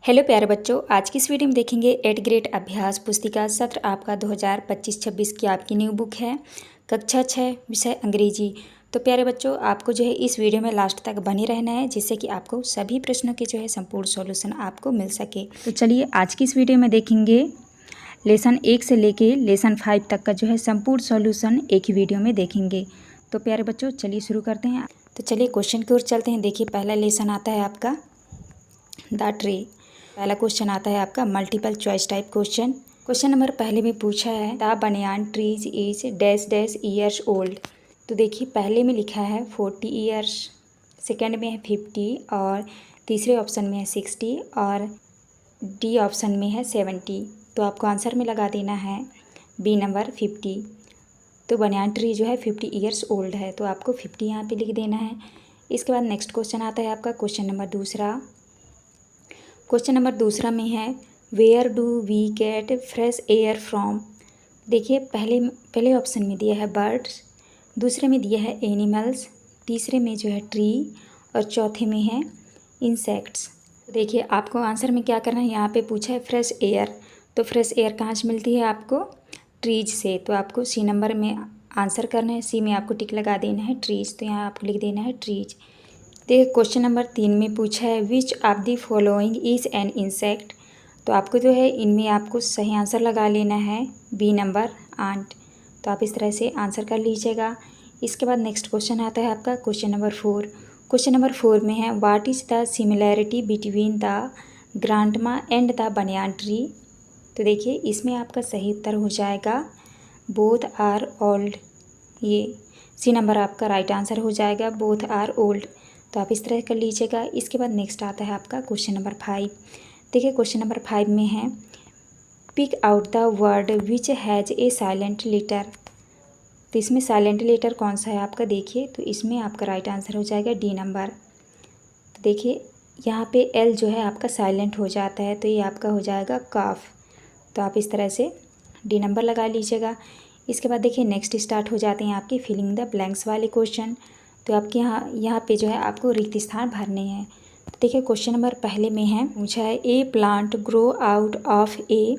Hello प्यारे बच्चों, आज की इस वीडियो में देखेंगे 8th ग्रेड अभ्यास पुस्तिका सत्र आपका 2025-26 की आपकी न्यू बुक है कक्षा 6 विषय अंग्रेजी। तो प्यारे बच्चों, आपको जो है इस वीडियो में लास्ट तक बने रहना है जिससे कि आपको सभी प्रश्नों के जो है संपूर्ण सॉल्यूशन आपको मिल सके। तो चलिए आज की इस वीडियो में देखेंगे लेसन 1 से लेके लेसन 5 तक का जो है संपूर्ण सॉल्यूशन एक ही वीडियो में देखेंगे। तो प्यारे बच्चों चलिए शुरू करते हैं। तो चलिए क्वेश्चन की ओर चलते हैं। देखिए पहला लेसन आता है आपका द ट्री। पहला क्वेश्चन आता है आपका multiple choice type question. Question number पहले में पूछा है द बनियान trees is dash dash years old. तो देखिए पहले में लिखा है 40 ईयर्स, सेकंड में है 50 और तीसरे ऑप्शन में है 60 और डी ऑप्शन में है 70। तो आपको आंसर में लगा देना है बी नंबर 50। तो बनियान ट्री जो है 50 ईयर्स ओल्ड है, तो आपको 50 यहाँ पे लिख देना है। इसके बाद नेक्स्ट क्वेश्चन आता है आपका क्वेश्चन नंबर दूसरा। क्वेश्चन नंबर दूसरा में है where do we get fresh air from. देखिए पहले ऑप्शन में दिया है बर्ड्स, दूसरे में दिया है एनिमल्स, तीसरे में जो है ट्री और चौथे में है इंसेक्ट्स। देखिए आपको आंसर में क्या करना है, यहाँ पे पूछा है फ्रेश एयर। तो फ्रेश एयर कहाँ से मिलती है आपको? ट्रीज से। तो आपको सी नंबर में आंसर करना है, सी में आपको टिक लगा देना है ट्रीज। तो यहाँ आपको लिख देना है ट्रीज। देखिए क्वेश्चन नंबर 3 में पूछा है which of the following is an insect. तो आपको जो है इनमें आपको सही आंसर लगा लेना है बी नंबर आंट। तो आप इस तरह से आंसर कर लीजिएगा। इसके बाद नेक्स्ट क्वेश्चन आता है आपका क्वेश्चन नंबर 4। क्वेश्चन नंबर 4 में है what is the similarity between the grandma and the banyan tree. तो देखिए इसमें आपका सही उत्तर हो जाएगा बोथ आर ओल्ड। ये सी नंबर आपका राइट आंसर हो जाएगा, बोथ आर ओल्ड। तो आप इस तरह कर लीजिएगा। इसके बाद नेक्स्ट आता है आपका क्वेश्चन नंबर 5। देखिए क्वेश्चन नंबर 5 में है pick out the word which has a silent letter. तो इसमें साइलेंट लेटर कौन सा है आपका? देखिए तो इसमें आपका राइट आंसर हो जाएगा डी नंबर। तो देखिए यहाँ पे एल जो है आपका साइलेंट हो जाता है, तो ये आपका हो जाएगा काफ। तो आप इस तरह से डी नंबर लगा लीजिएगा। इसके बाद देखिए नेक्स्ट स्टार्ट हो जाते हैं आपके फिलिंग द ब्लैंक्स वाले क्वेश्चन। तो आपके यहाँ पे जो है आपको रिक्त स्थान भरने हैं। तो देखिए क्वेश्चन नंबर पहले में है पूछा है a plant grow out of a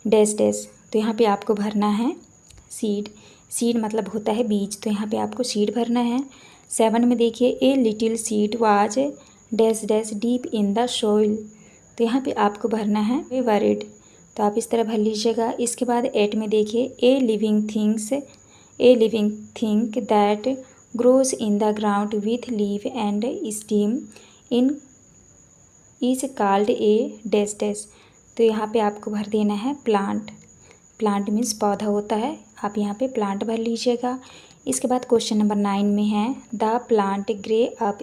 dash dash. तो यहाँ पे आपको भरना है सीड। सीड मतलब होता है बीज, तो यहाँ पे आपको सीड भरना है। 7 में देखिए ए little seed was dash dash deep in the soil. तो यहाँ पे आपको भरना है वेरिड। तो आप इस तरह भर लीजिएगा। इसके बाद 8 में देखिए a living thing that grows in the ground with leaf and stem in is called a dash dash। तो यहाँ पे आपको भर देना है प्लांट। प्लांट मीन्स पौधा होता है, आप यहाँ पे प्लांट भर लीजिएगा। इसके बाद क्वेश्चन नंबर 9 में है the plant grey up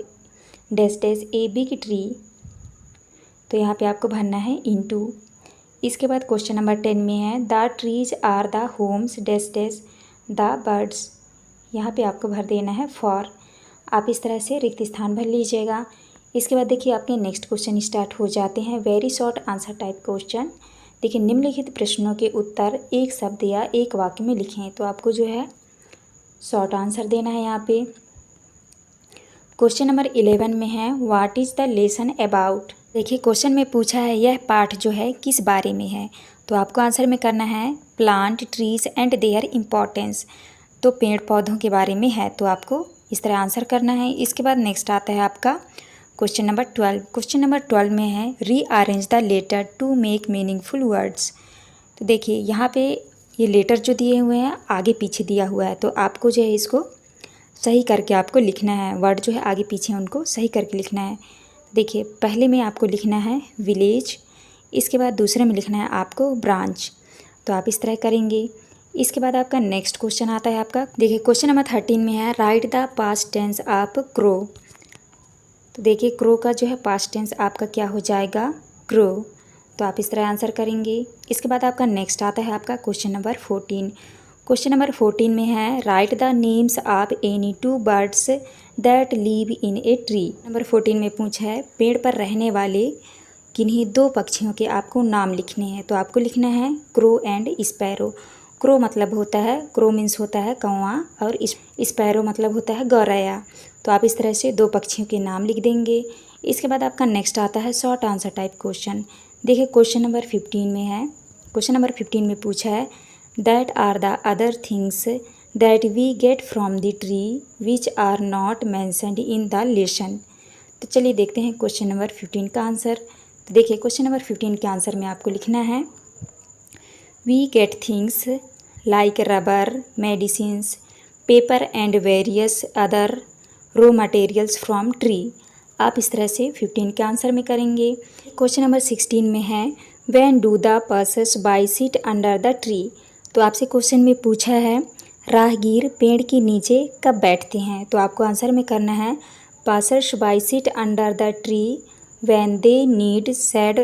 dash dash a big tree. तो यहाँ पे आपको भरना है इनटू। इसके बाद क्वेश्चन नंबर 10 में है the trees are the homes dash dash the birds. यहाँ पे आपको भर देना है फॉर। आप इस तरह से रिक्त स्थान भर लीजिएगा। इसके बाद देखिए आपके नेक्स्ट क्वेश्चन स्टार्ट हो जाते हैं very short answer type question. देखिए निम्नलिखित प्रश्नों के उत्तर एक शब्द या एक वाक्य में लिखें। तो आपको जो है शॉर्ट आंसर देना है यहाँ पे। क्वेश्चन नंबर 11 में है what is the lesson about. देखिए क्वेश्चन में पूछा है यह पाठ जो है किस बारे में है। तो आपको आंसर में करना है plant trees and there importance. तो पेड़ पौधों के बारे में है, तो आपको इस तरह आंसर करना है। इसके बाद नेक्स्ट आता है आपका क्वेश्चन नंबर 12। क्वेश्चन नंबर 12 में है rearrange the letter to make meaningful words. तो देखिए यहाँ पे ये लेटर जो दिए हुए हैं आगे पीछे दिया हुआ है, तो आपको जो है इसको सही करके आपको लिखना है। वर्ड जो है आगे पीछे उनको सही करके लिखना है। देखिए पहले में आपको लिखना है विलेज, इसके बाद दूसरे में लिखना है आपको ब्रांच। तो आप इस तरह करेंगे। इसके बाद आपका नेक्स्ट क्वेश्चन आता है आपका देखिए क्वेश्चन नंबर 13 में है write the past tense of crow. तो देखिए क्रो का जो है पास्ट टेंस आपका क्या हो जाएगा? क्रो। तो आप इस तरह आंसर करेंगे। इसके बाद आपका नेक्स्ट आता है आपका क्वेश्चन नंबर 14। क्वेश्चन नंबर 14 में है write the names of any 2 birds that live in a tree. Number 14 में पूछा है पेड़ पर रहने वाले किन्हीं 2 पक्षियों के आपको नाम लिखने हैं। तो आपको लिखना है क्रो एंड स्पैरो। क्रो मतलब होता है, क्रो मीन्स होता है कौवा और स्पैरो मतलब होता है गौरैया। तो आप इस तरह से 2 पक्षियों के नाम लिख देंगे। इसके बाद आपका नेक्स्ट आता है शॉर्ट आंसर टाइप क्वेश्चन। देखिए क्वेश्चन नंबर 15 में है। क्वेश्चन नंबर 15 में पूछा है that are the other things that we get from the tree which are not mentioned in the lesson. तो चलिए देखते हैं क्वेश्चन नंबर 15 का आंसर। तो देखिए क्वेश्चन नंबर 15 के आंसर में आपको लिखना है we get things like rubber, medicines, paper and various other raw materials from tree. आप इस तरह से 15 के आंसर में करेंगे। क्वेश्चन नंबर 16 में है when do the passers by sit under the tree. तो आपसे क्वेश्चन में पूछा है राहगीर पेड़ के नीचे कब बैठते हैं। तो आपको आंसर में करना है passers by sit under the tree when they need shade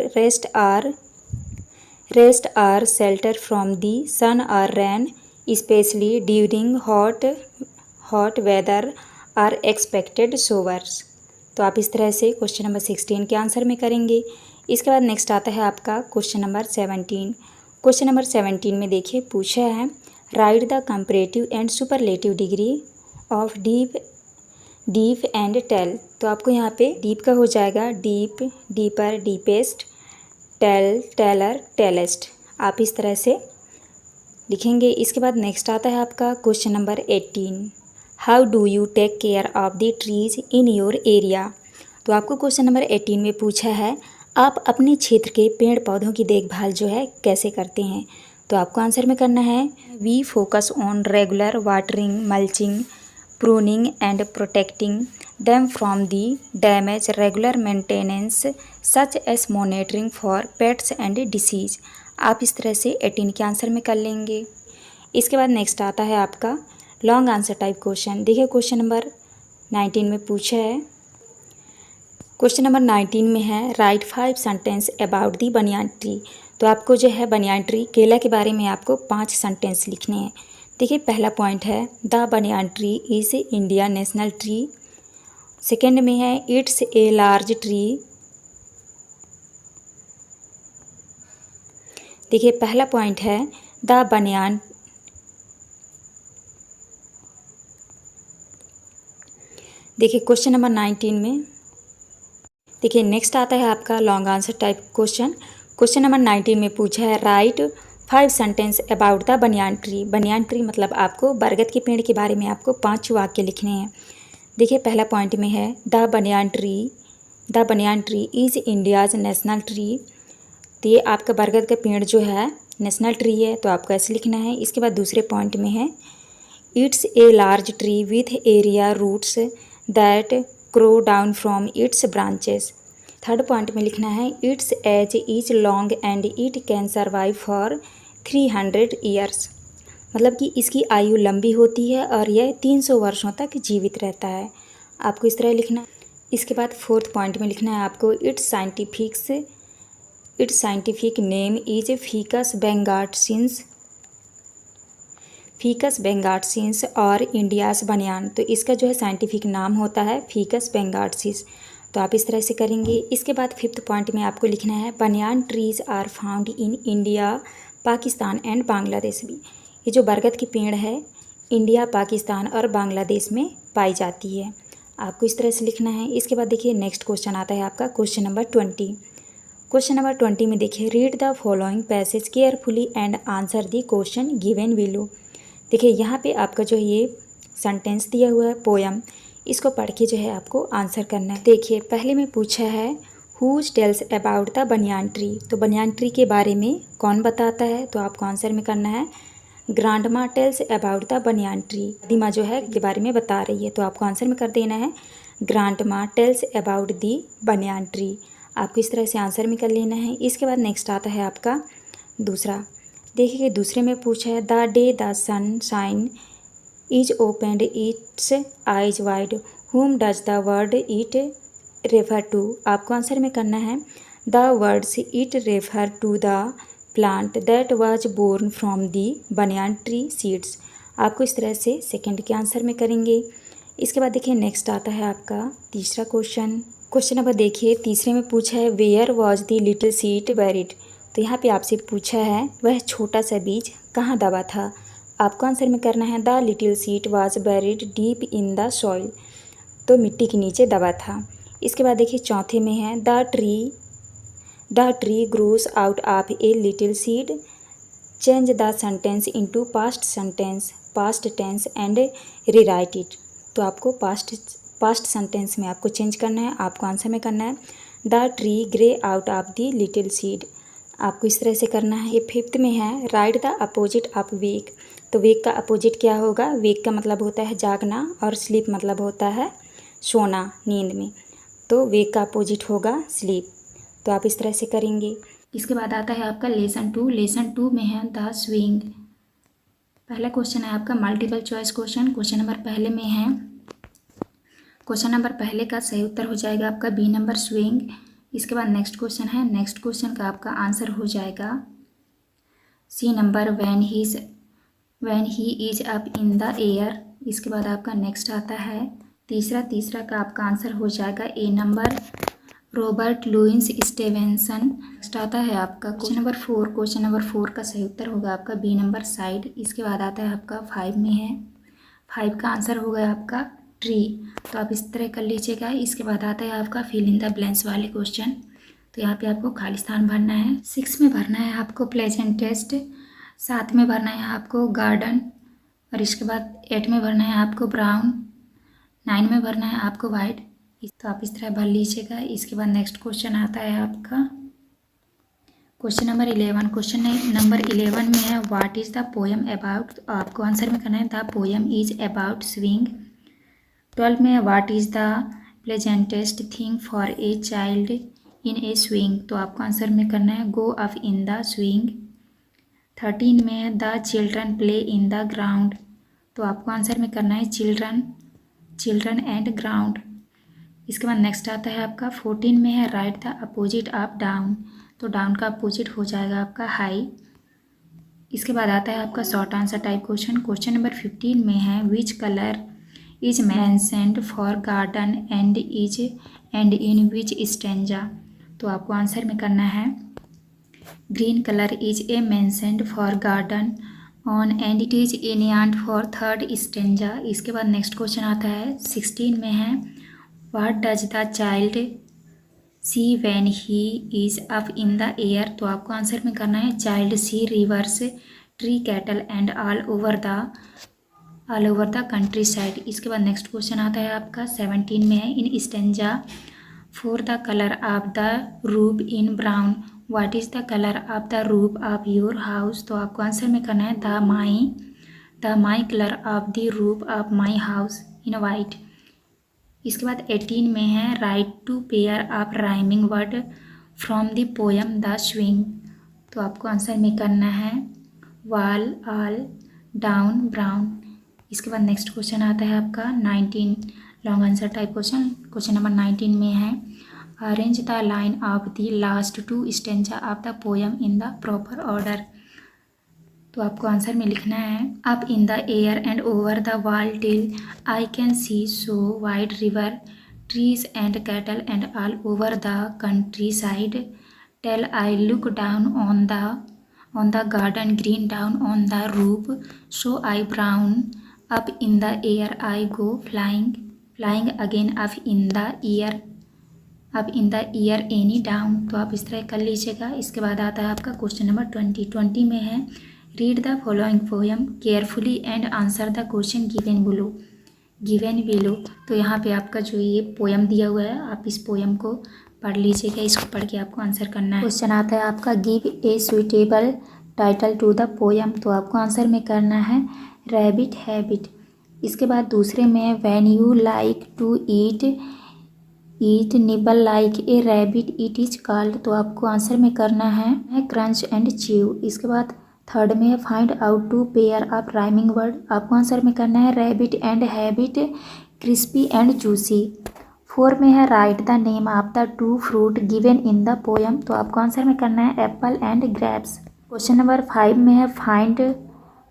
rest or shelter from the sun और rain specially during hot weather or expected showers. तो आप इस तरह से क्वेश्चन नंबर 16 के आंसर में करेंगे। इसके बाद नेक्स्ट आता है आपका क्वेश्चन नंबर 17। क्वेश्चन नंबर 17 में देखिए पूछा है write the comparative and superlative degree of deep and tall. तो आपको यहाँ पे डीप का हो जाएगा deep, deeper, deepest, tall, taller, tallest. आप इस तरह से लिखेंगे। इसके बाद नेक्स्ट आता है आपका question number 18 how do you take care of the trees in your area. तो आपको क्वेश्चन नंबर 18 में पूछा है आप अपने क्षेत्र के पेड़ पौधों की देखभाल जो है कैसे करते हैं। तो आपको आंसर में करना है we focus on regular watering, mulching, pruning and protecting them from the damage, regular maintenance such as monitoring for pests and disease। आप इस तरह से 18 के आंसर में कर लेंगे। इसके बाद नेक्स्ट आता है आपका लॉन्ग आंसर टाइप क्वेश्चन। देखिए क्वेश्चन नंबर 19 में पूछा है क्वेश्चन नंबर 19 में है right 5 sentence about the banyan tree. तो आपको जो है बनियान ट्री केला के बारे में आपको 5 सेंटेंस लिखने हैं। देखिए पहला पॉइंट है the banyan tree is India national tree. Second में है इट्स ए लार्ज ट्री। देखिए पहला पॉइंट है द बनियान देखिए क्वेश्चन नंबर 19 में देखिए नेक्स्ट आता है आपका long answer type question. Question number 19 में पूछा है right 5 sentence about the banyan tree. Banyan tree मतलब आपको बरगद के पेड़ के बारे में आपको 5 वाक्य लिखने हैं। देखिए पहला पॉइंट में है the banyan tree is India's national tree. तो ये आपका बरगद का पेड़ जो है नेशनल ट्री है, तो आपको ऐसे लिखना है। इसके बाद दूसरे पॉइंट में है it's a large tree with area roots that grow down from its branches. Third point में लिखना है its age is long and it can survive for 300 years. मतलब कि इसकी आयु लंबी होती है और यह 300 वर्षों तक जीवित रहता है। आपको इस तरह लिखना। इसके बाद फोर्थ पॉइंट में लिखना है आपको its scientific name is ficus benghalensis और इंडियाज़ बनियान। तो इसका जो है साइंटिफिक नाम होता है फीकस बेंगार्सिस। तो आप इस तरह से करेंगे। इसके बाद फिफ्थ पॉइंट में आपको लिखना है banyan trees are found in India, Pakistan and Bangladesh भी। ये जो बरगद की पेड़ है इंडिया, पाकिस्तान और बांग्लादेश में पाई जाती है। आपको इस तरह से लिखना है। इसके बाद देखिए नेक्स्ट क्वेश्चन आता है आपका क्वेश्चन नंबर 20। क्वेश्चन नंबर 20 में देखिए read the following passage carefully and answer the question given below. देखिए यहाँ पे आपका जो ये सेंटेंस दिया हुआ है पोयम, इसको पढ़ के जो है आपको आंसर करना है। देखिए पहले में पूछा है whose tells about the banyan tree. तो बनियान ट्री के बारे में कौन बताता है। तो आपको आंसर में करना है grandma tells about the banyan tree. दादीमाँ जो है के बारे में बता रही है। तो आपको आंसर में कर देना है grandma tells about the banyan tree. आपको इस तरह से आंसर में कर लेना है। इसके बाद नेक्स्ट आता है आपका दूसरा। देखिए दूसरे में पूछा है the day the sun shine is opened its eyes wide whom does the word it refer to. आपको आंसर में करना है the words it refer to the plant that was born from the banyan tree seeds. आपको इस तरह से second के answer में करेंगे। इसके बाद देखिए नेक्स्ट आता है आपका तीसरा क्वेश्चन। क्वेश्चन नंबर देखिए तीसरे में पूछा है where was the little seed buried. तो यहाँ पे आपसे पूछा है वह छोटा सा बीज कहाँ दबा था। आपको आंसर में करना है the little seed was buried deep in the soil. तो मिट्टी के नीचे दबा था। इसके बाद देखिए चौथे में है the tree grows out of a little seed, change the sentence into past tense and rewrite it. तो आपको पास्ट सेंटेंस में आपको चेंज करना है, आपको आंसर में करना है the tree grey out of the little seed. आपको इस तरह से करना है। ये फिफ्थ में है write the opposite of weak. तो वीक का अपोजिट क्या होगा? वीक का मतलब होता है जागना और स्लीप मतलब होता है सोना, नींद में। तो वीक का अपोजिट होगा स्लीप। तो आप इस तरह से करेंगे। इसके बाद आता है आपका लेसन 2। लेसन 2 में है द स्विंग। पहला क्वेश्चन है आपका multiple choice question. Question number पहले का सही उत्तर हो जाएगा आपका बी नंबर स्विंग। इसके बाद नेक्स्ट क्वेश्चन है, नेक्स्ट क्वेश्चन का आपका आंसर हो जाएगा C number when he is up in the air. इसके बाद आपका नेक्स्ट आता है तीसरा का आपका आंसर हो जाएगा a number Robert Louis Stevenson. Next आता है आपका क्वेश्चन नंबर 4 का सही उत्तर होगा आपका बी नंबर साइड। इसके बाद आता है आपका 5 में है, 5 का आंसर होगा आपका ट्री। तो आप इस तरह कर लीजिएगा। इसके बाद आता है आपका फिल इन द ब्लैंक्स वाले क्वेश्चन। तो यहाँ पे आपको खाली स्थान भरना है। 6 में भरना है आपको प्लेजेंटेस्ट, 7 में भरना है आपको गार्डन, और इसके बाद 8 में भरना है आपको ब्राउन, 9 में भरना है आपको वाइट। तो आप इस तरह भर लीजिएगा। इसके बाद नेक्स्ट क्वेश्चन आता है आपका क्वेश्चन नंबर 11। क्वेश्चन नंबर 11 में है what is the poem about. तो आपको आंसर में करना है the poem is about swing. 12 में है what is the pleasantest thing for a child in a swing. तो आपको आंसर में करना है go up in the swing. 13 में है the children play in the ground. तो आपको आंसर में करना है चिल्ड्रन एंड ग्राउंड। इसके बाद नेक्स्ट आता है आपका 14 में है write the opposite of down. तो डाउन का अपोजिट हो जाएगा आपका हाई। इसके बाद आता है आपका short answer type question. Question number 15 में है which colour is mentioned for garden and in which stanza. तो आपको आंसर में करना है green colour is a mentioned for garden on and it is इनियंट फॉर थर्ड स्टेंजा। इसके बाद नेक्स्ट क्वेश्चन आता है 16 में है what does the child see when he is up in the air. तो आपको आंसर में करना है child see rivers tree cattle and all over the countryside. इसके बाद नेक्स्ट क्वेश्चन आता है आपका 17 में है in stanza four the colour of the roof in brown what is the colour of the roof of your house. तो आपको answer में करना है the my colour of the roof of my house in white. इसके बाद 18 में है write two pair of rhyming word from the poem the swing. तो आपको आंसर में करना है वॉल ऑल डाउन ब्राउन। इसके बाद नेक्स्ट क्वेश्चन आता है आपका 19 long answer type question. Question number 19 में है arrange the line of the last 2 stanza of the poem in the proper order. तो आपको आंसर में लिखना है up in the air and over the wall till I can see so wide river trees and cattle and all over the countryside till I look down on the garden green down on the roof so I brown up in the air I go flying again up in the year any down. तो आप इस तरह कर लीजिएगा। इसके बाद आता है आपका क्वेश्चन नंबर 20 में है read the following poem carefully and answer the question given below. तो यहाँ पे आपका जो ये पोएम दिया हुआ है आप इस पोएम को पढ़ लीजिएगा। इसको पढ़ के आपको आंसर करना है। क्वेश्चन आता है आपका give a suitable title to the poem. तो आपको आंसर में करना है रैबिट हैबिट। इसके बाद दूसरे में when you like to eat nibble like a rabbit it is called. तो आपको आंसर में करना है क्रंच एंड च्यू। इसके बाद थर्ड में है find out 2 pair of rhyming word. आपको आंसर में करना है rabbit and habit crispy and juicy. 4 में है write the name of the 2 fruit given in the poem. तो आपको आंसर में करना है apple and grapes. Question number 5 में है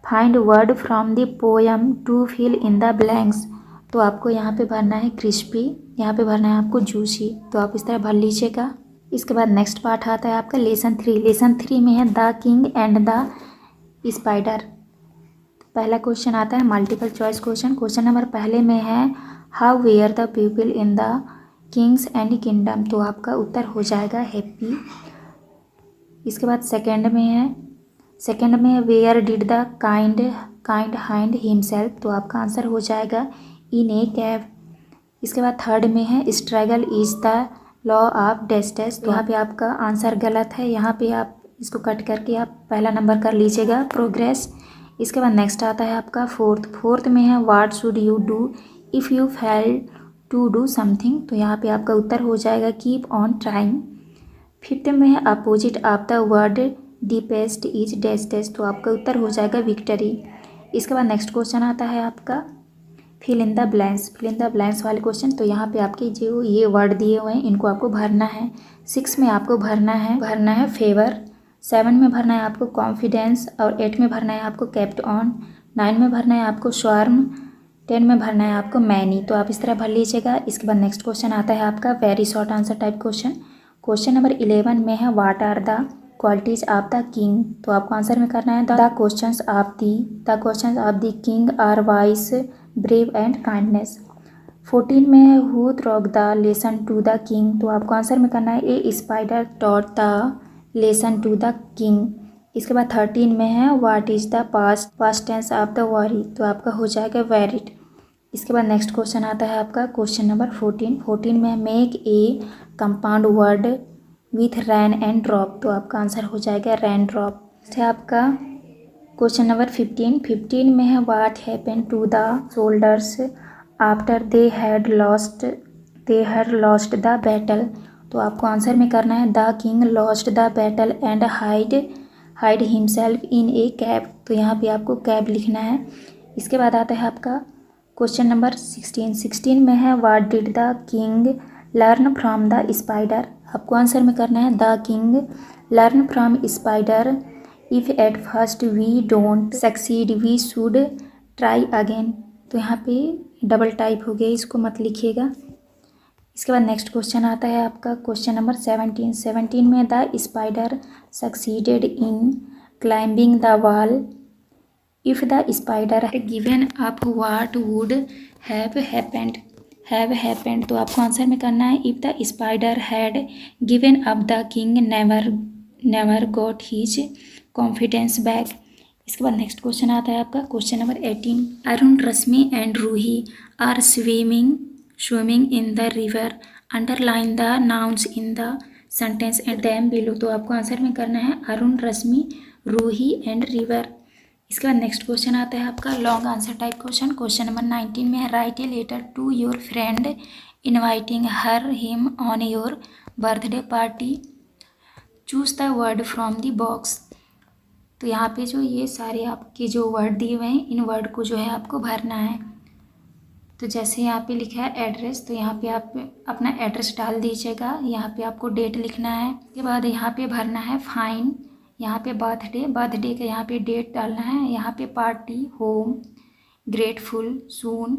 find word from the poem to fill in the blanks. तो आपको यहाँ पे भरना है क्रिस्पी, यहाँ पे भरना है आपको जूसी। तो आप इस तरह भर लीजिएगा। इसके बाद नेक्स्ट पार्ट आता है आपका लेसन 3 में है the king and the spider. पहला क्वेश्चन आता है multiple choice question. Question number पहले में है how were the people kings and kingdom, तो आपका उत्तर हो जाएगा हैप्पी। इसके बाद सेकंड में है where did the king hide himself, तो आपका आंसर हो जाएगा इन ए कैव। इसके बाद थर्ड में है struggle is the law of डेस्टेस, तो यहाँ पे आपका आंसर गलत है। यहाँ पे आप इसको कट करके आप पहला नंबर कर लीजिएगा प्रोग्रेस। इसके बाद नेक्स्ट आता है आपका फोर्थ में है what should you do if you fail to do something, तो यहाँ पे आपका उत्तर हो जाएगा कीप ऑन ट्राइंग। फिफ्थ में है opposite of the word deepest is डेस्टेस, तो आपका उत्तर हो जाएगा विक्ट्री। इसके बाद नेक्स्ट क्वेश्चन आता है आपका फिल इन द ब्लैंक्स वाले क्वेश्चन। तो यहाँ पे आपके जो ये वर्ड दिए हुए हैं इनको आपको भरना है। 6 में आपको भरना है फेवर, 7 में भरना है आपको कॉन्फिडेंस, और 8 में भरना है आपको केप्ट ऑन, 9 में भरना है आपको स्वार्म, 10 में भरना है आपको मैनी। तो आप इस तरह भर लीजिएगा। इसके बाद नेक्स्ट क्वेश्चन आता है आपका very short answer type question number 11 में है what are the qualities of the king, तो आपको आंसर में करना है the questions of the king are wise, brave and kindness. 14 में है हु थ्रोग the lesson to the king, तो आपको आंसर में करना है a spider taught the lesson to the king. इसके बाद 13 में है what is the past tense of the worry, तो आपका हो जाएगा वेरिड। इसके बाद नेक्स्ट क्वेश्चन आता है आपका क्वेश्चन नंबर 14 में make a compound word with rain and drop, तो आपका आंसर हो जाएगा रैन ड्रॉप। है आपका क्वेश्चन नंबर 15 में है what happen to the soldiers after they had lost the battle, तो आपको आंसर में करना है the king lost the battle and hide himself in a cave, तो यहाँ पे आपको कैब लिखना है। इसके बाद आता है आपका क्वेश्चन नंबर 16 में है what did the king learn from the spider, आपको आंसर में करना है the king learn from spider if at first we don't succeed we should try again, तो यहाँ पे डबल टाइप हो गया, इसको मत लिखिएगा। इसके बाद नेक्स्ट क्वेश्चन आता है आपका क्वेश्चन नंबर 17 में the spider succeeded in climbing the wall if the spider had given up what would have happened, तो आपको आंसर में करना है if the spider had given up the king never got his confidence back. इसके बाद next question आता है आपका question number 18 Arun Rashmi and Ruhi are swimming in the river, underline the nouns in the sentence and them below, तो आपको answer में करना है अरुण रश्मि रूही एंड रिवर। इसके बाद नेक्स्ट क्वेश्चन आता है आपका long answer type question number 19 में है write a letter to your friend inviting her him on your birthday party, choose the word from the box, तो यहाँ पे जो ये सारे आपके जो वर्ड दिए हुए हैं इन वर्ड को जो है आपको भरना है। तो जैसे यहाँ पे लिखा है एड्रेस, तो यहाँ पे आप अपना एड्रेस डाल दीजिएगा। यहाँ पे आपको डेट लिखना है। उसके बाद यहाँ पे भरना है फाइन, यहाँ पे बर्थडे का यहाँ पे डेट डालना है। यहाँ पे पार्टी, होम, ग्रेटफुल, सून,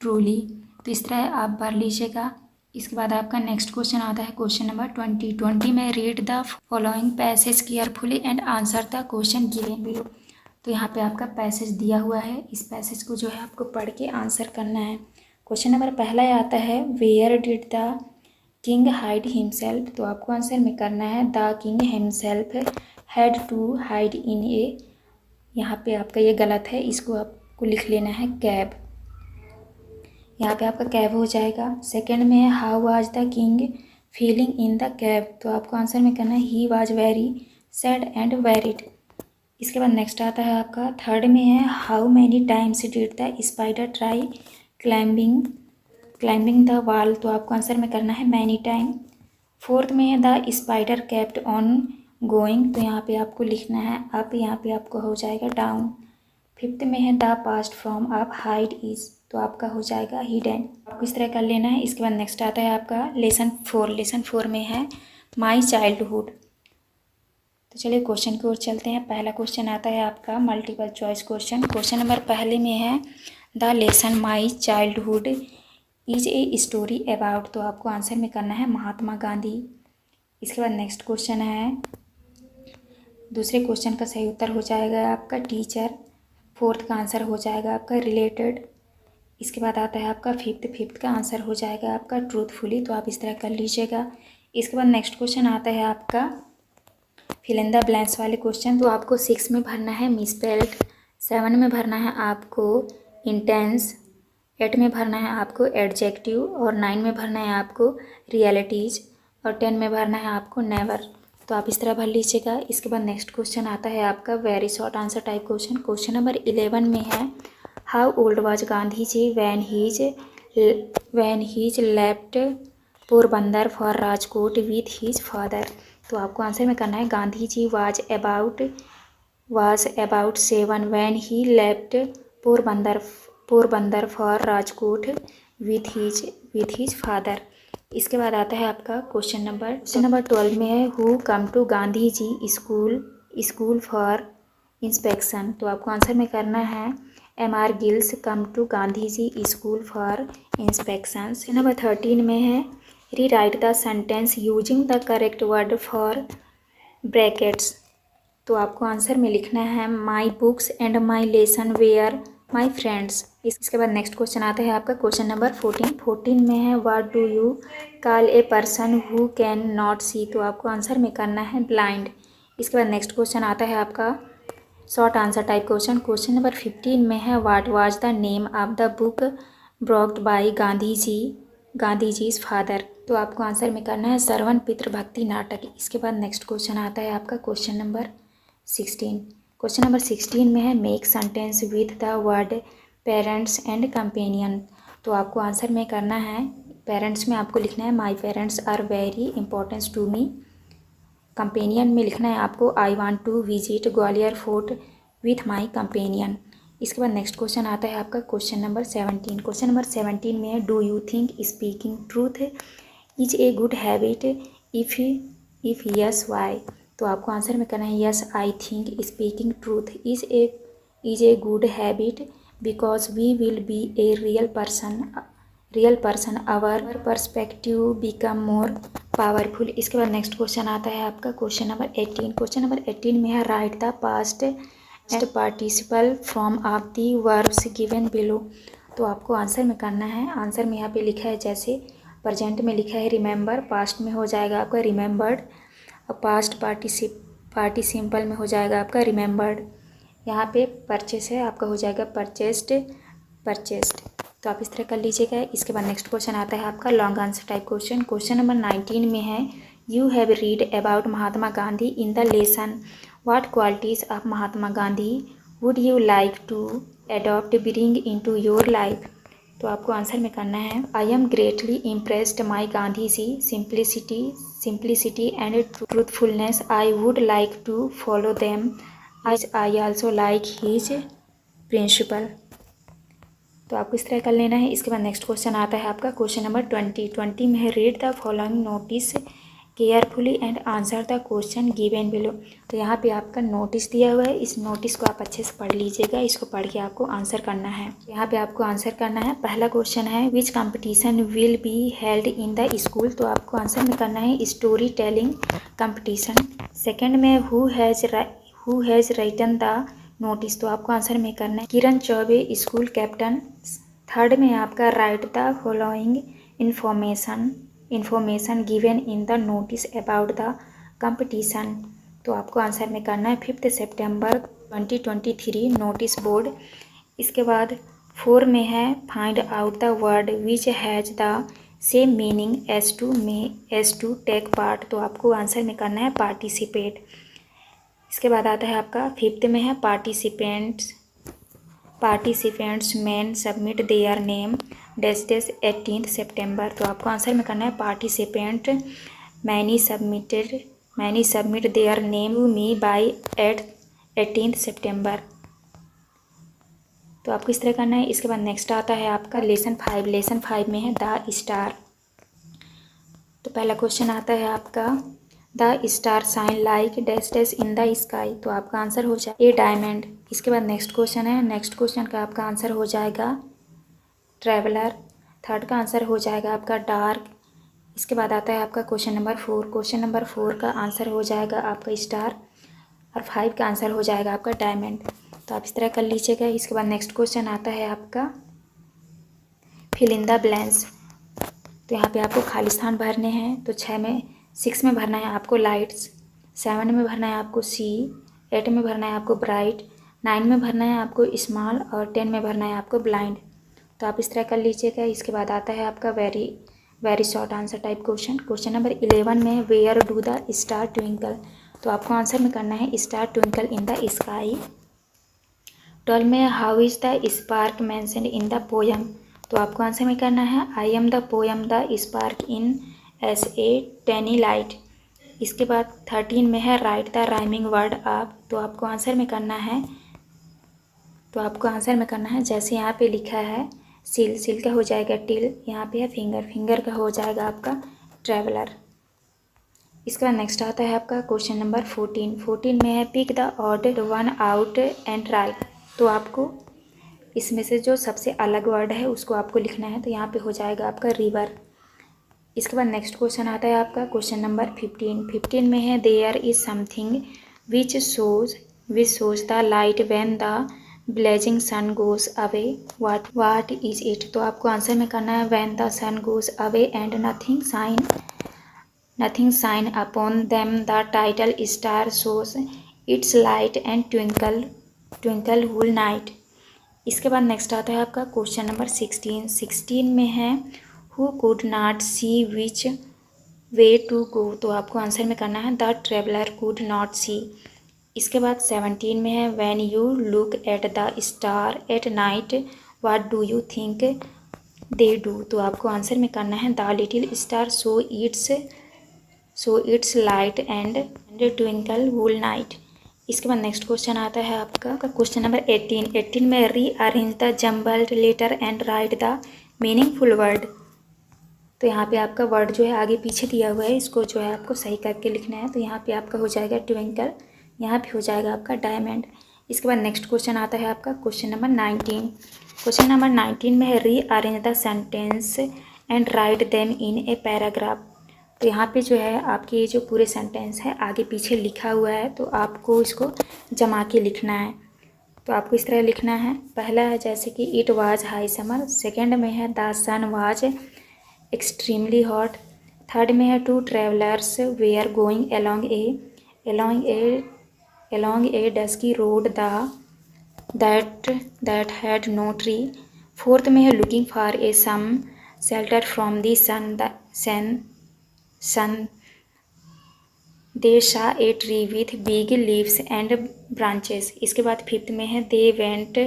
ट्रूली, तो इस तरह आप भर लीजिएगा। इसके बाद आपका नेक्स्ट क्वेश्चन आता है क्वेश्चन नंबर 20 में read the following passage carefully and answer the question given below, तो यहाँ पे आपका पैसेज दिया हुआ है। इस पैसेज को जो है आपको पढ़ के आंसर करना है। क्वेश्चन नंबर पहला आता है where did the king hide himself, तो आपको आंसर में करना है the king himself had to hide in a, यहाँ पे आपका ये गलत है, इसको आपको लिख लेना है कैब, यहाँ पे आपका कैब हो जाएगा। सेकंड में है how was the king feeling in the cab, तो आपको आंसर में करना है he was very sad and varied. इसके बाद नेक्स्ट आता है आपका थर्ड में है how many times did the spider try climbing the wall, तो आपको आंसर में करना है मैनी टाइम। फोर्थ में है the spider kept on going, तो यहाँ पे आपको लिखना है अप, यहाँ पे आपको हो जाएगा डाउन। फिफ्थ में है the past form of hide is, तो आपका हो जाएगा हिडन, आपको इस तरह कर लेना है। इसके बाद नेक्स्ट आता है आपका लेसन 4 में है माई चाइल्डहुड। तो चलिए क्वेश्चन की ओर चलते हैं। पहला क्वेश्चन आता है आपका मल्टीपल चॉइस क्वेश्चन नंबर पहले में है the lesson my childhood is a story about, तो आपको आंसर में करना है महात्मा गांधी। इसके बाद नेक्स्ट क्वेश्चन है, दूसरे क्वेश्चन का सही उत्तर हो जाएगा आपका टीचर। फोर्थ का आंसर हो जाएगा आपका रिलेटेड। इसके बाद आता है आपका फिफ्थ का आंसर हो जाएगा आपका ट्रूथफुली, तो आप इस तरह कर लीजिएगा। इसके बाद नेक्स्ट क्वेश्चन आता है आपका फिल इन द ब्लैंक्स वाले क्वेश्चन। तो आपको 6 में भरना है मिसस्पेल्ड, 7 में भरना है आपको इंटेंस, 8 में भरना है आपको एडजेक्टिव, और 9 में भरना है आपको रियलिटीज़, और 10 में भरना है आपको नेवर। तो आप इस तरह भर लीजिएगा। इसके बाद नेक्स्ट क्वेश्चन आता है आपका very short answer type question. Question number 11 में है how old was Gandhi ji when his left Porbandar for Rajkot with his father. तो आपको आंसर में करना है Gandhi ji was about 7 when he left Porbandar for Rajkot with his father. इसके बाद आता है आपका क्वेश्चन नंबर 12 में है who come to Gandhi ji school for inspection. तो आपको आंसर में करना है MR Gills come to Gandhi ji school for inspection. Number 13 में है rewrite the sentence using the correct word for brackets. तो आपको आंसर में लिखना है my books and my lesson were my friends. इसके बाद नेक्स्ट क्वेश्चन आता है आपका क्वेश्चन नंबर 14 में है what do you call a person who can not see. तो आपको आंसर में करना है ब्लाइंड। इसके बाद नेक्स्ट क्वेश्चन आता है आपका short answer type question. Question number 15 में है what was the name of the book brought by Gandhi ji's father. तो आपको आंसर में करना है श्रवण पितृभक्ति नाटक। इसके बाद नेक्स्ट क्वेश्चन आता है आपका क्वेश्चन नंबर 16 में है make sentence with the word parents and companion. तो आपको आंसर में करना है पेरेंट्स में आपको लिखना है my parents are very important to me. Companion में लिखना है आपको I want to visit Gwalior fort with my companion. इसके बाद नेक्स्ट क्वेश्चन आता है आपका क्वेश्चन नंबर 17। क्वेश्चन नंबर 17 में है do you think speaking truth is a good habit if yes why. तो आपको आंसर में करना है yes I think speaking truth is a good habit because we will be a real person our perspective become more powerful. इसके बाद next question आता है आपका क्वेश्चन नंबर 18। क्वेश्चन नंबर 18 में है write the past participle from of the verbs given below. तो आपको answer में करना है आंसर में यहाँ पे लिखा है जैसे प्रेजेंट में लिखा है रिमेंबर, पास्ट में हो जाएगा आपका रिमेंबर्ड, और पास्ट पार्टिसिपल में हो जाएगा आपका रिमेंबर्ड। यहाँ पे परचेस है आपका हो जाएगा परचेस्ड। तो आप इस तरह कर लीजिएगा। इसके बाद नेक्स्ट क्वेश्चन आता है आपका long answer type question. Question number 19 में है you have read about Mahatma Gandhi in the lesson what qualities of Mahatma Gandhi would you like to adopt bring into your life. तो आपको आंसर में करना है I am greatly impressed my Gandhi ji simplicity and truthfulness I would like to follow them as I also like his principle. तो आपको इस तरह कर लेना है। इसके बाद नेक्स्ट क्वेश्चन आता है आपका क्वेश्चन नंबर 20 में है read the following notice carefully and answer the question given below. तो यहाँ पे आपका नोटिस दिया हुआ है, इस नोटिस को आप अच्छे से पढ़ लीजिएगा। इसको पढ़ के आपको आंसर करना है। यहाँ पे आपको आंसर करना है। पहला क्वेश्चन है which competition will be held in the school. तो आपको आंसर में करना है स्टोरी टेलिंग कंपटीशन। सेकेंड में who has written the notice. तो आपको आंसर में करना है Kiran Chaubey school captain. Third में आपका write the following information given in the notice about the competition. तो आपको आंसर में करना है 5 सितंबर 2023 नोटिस बोर्ड। इसके बाद 4 में है find out the word which has the same meaning as to take part. तो आपको आंसर में करना है पार्टिसिपेट। इसके बाद आता है आपका 5th में है participants man submit their name dash 18 सितंबर। तो आपको आंसर में करना है participant many submit their name to me by 18 सितंबर। तो आपको इस तरह करना है। इसके बाद नेक्स्ट आता है आपका लेसन 5 में है द स्टार। तो पहला क्वेश्चन आता है आपका the star shine like dash in the sky. तो आपका आंसर हो जाए ए डायमंड। इसके बाद नेक्स्ट क्वेश्चन है, नेक्स्ट क्वेश्चन का आपका आंसर हो जाएगा ट्रैवलर। थर्ड का आंसर हो जाएगा आपका डार्क। इसके बाद आता है आपका क्वेश्चन नंबर 4। क्वेश्चन नंबर 4 का आंसर हो जाएगा आपका स्टार, और 5 का आंसर हो जाएगा आपका डायमंड। तो आप इस तरह कर लीजिएगा। इसके बाद नेक्स्ट क्वेश्चन आता है आपका फिल इन द ब्लैंक्स। तो यहाँ पे आपको खाली स्थान भरने हैं। तो 6 में भरना है आपको लाइट्स, 7 में भरना है आपको सी, 8 में भरना है आपको ब्राइट, 9 में भरना है आपको स्मॉल और 10 में भरना है आपको ब्लाइंड। तो आप इस तरह कर लीजिएगा। इसके बाद आता है आपका very short answer type question. Question number 11 में where do the star twinkle. तो आपको आंसर में करना है star twinkle in the sky. 12 में how is the spark mentioned in the poem. तो आपको आंसर में करना है I am the poem the spark in as a tiny light. इसके बाद 13 में है राइट द राइमिंग वर्ड आप। तो आपको आंसर में करना है जैसे यहाँ पे लिखा है सिल का हो जाएगा टिल, यहाँ पे है फिंगर का हो जाएगा आपका ट्रैवलर। इसके बाद नेक्स्ट आता है आपका क्वेश्चन नंबर 14 में है pick the odd one out and write. तो आपको इसमें से जो सबसे अलग वर्ड है उसको आपको लिखना है। तो यहाँ पे हो जाएगा आपका रिवर। इसके बाद नेक्स्ट क्वेश्चन आता है आपका क्वेश्चन नंबर 15 में है there is something which shows the light when the blazing sun goes away, what is it. तो आपको आंसर में करना है when the sun goes away and nothing shine upon them the title star shows its light and twinkle whole night. इसके बाद next आता है आपका क्वेश्चन नंबर 16 में है who could not see which way to go. तो आपको answer में करना है the traveller could not see. इसके बाद 17 में है when you look at the star at night what do you think they do. तो आपको आंसर में करना है the little star so its light and twinkle whole night. इसके बाद नेक्स्ट क्वेश्चन आता है आपका क्वेश्चन नंबर 18 में rearrange the jumbled letter and write the meaningful word. तो यहाँ पे आपका वर्ड जो है आगे पीछे दिया हुआ है, इसको जो है आपको सही करके लिखना है। तो यहाँ पे आपका हो जाएगा ट्विंकल, यहाँ पे हो जाएगा आपका डायमंड। इसके बाद नेक्स्ट क्वेश्चन आता है आपका क्वेश्चन नंबर 19। क्वेश्चन नंबर 19 में है rearrange the sentence and write them in a paragraph. तो यहाँ पे जो है आपके ये जो पूरे सेंटेंस है आगे पीछे लिखा हुआ है, तो आपको इसको जमा के लिखना है। तो आपको इस तरह लिखना है। पहला है जैसे कि it was high summer, second में है the sun was extremely hot, third में है two travellers were going along a dusky road that had no tree, fourth में है looking for a some shelter from the sun they saw a tree with big leaves and branches। इसके बाद fifth में है they went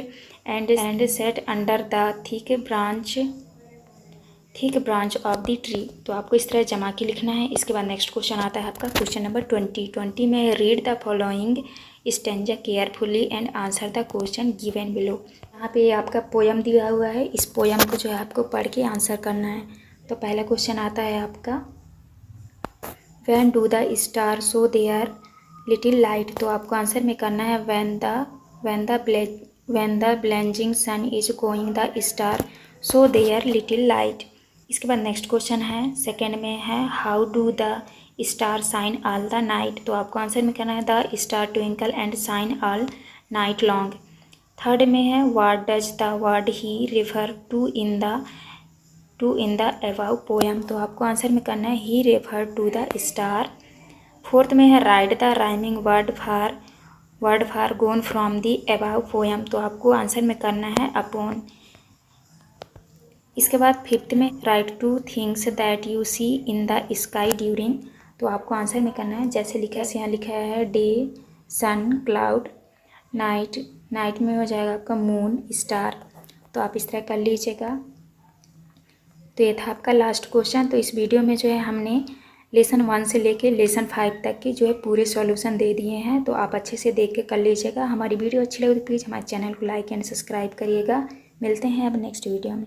and sat under the thick branch of the tree। तो आपको इस तरह जमा के लिखना है। इसके बाद नेक्स्ट क्वेश्चन आता है आपका क्वेश्चन नंबर 20 में है read the following stanza carefully and answer the question given below. यहाँ पे आपका पोयम दिया हुआ है, इस पोयम को जो है आपको पढ़ के आंसर करना है। तो पहला क्वेश्चन आता है आपका when do the star show their little light. तो आपको आंसर में करना है when the blazing sun is going the star show their little light. इसके बाद नेक्स्ट क्वेश्चन है सेकेंड में है how do the star shine all the night. तो आपको आंसर में करना है the star twinkle and shine all night long. Third में है what does the word he refer to in the above poem. तो आपको आंसर में करना है he refer to the star. Fourth में है write the rhyming word for gone from the above poem. तो आपको आंसर में करना है अपॉन। इसके बाद फिफ्थ में write two things that you see in the sky during. तो आपको आंसर में करना है जैसे लिखा है, यहाँ लिखा है डे सन क्लाउड, नाइट में हो जाएगा आपका मून स्टार। तो आप इस तरह कर लीजिएगा। तो ये था आपका लास्ट क्वेश्चन। तो इस वीडियो में जो है हमने लेसन 1 से लेके लेसन 5 तक के जो है पूरे सॉल्यूशन दे दिए हैं। तो आप अच्छे से देख के कर लीजिएगा। हमारी वीडियो अच्छी लगे तो प्लीज़ हमारे चैनल को लाइक एंड सब्सक्राइब करिएगा। मिलते हैं अब नेक्स्ट वीडियो में।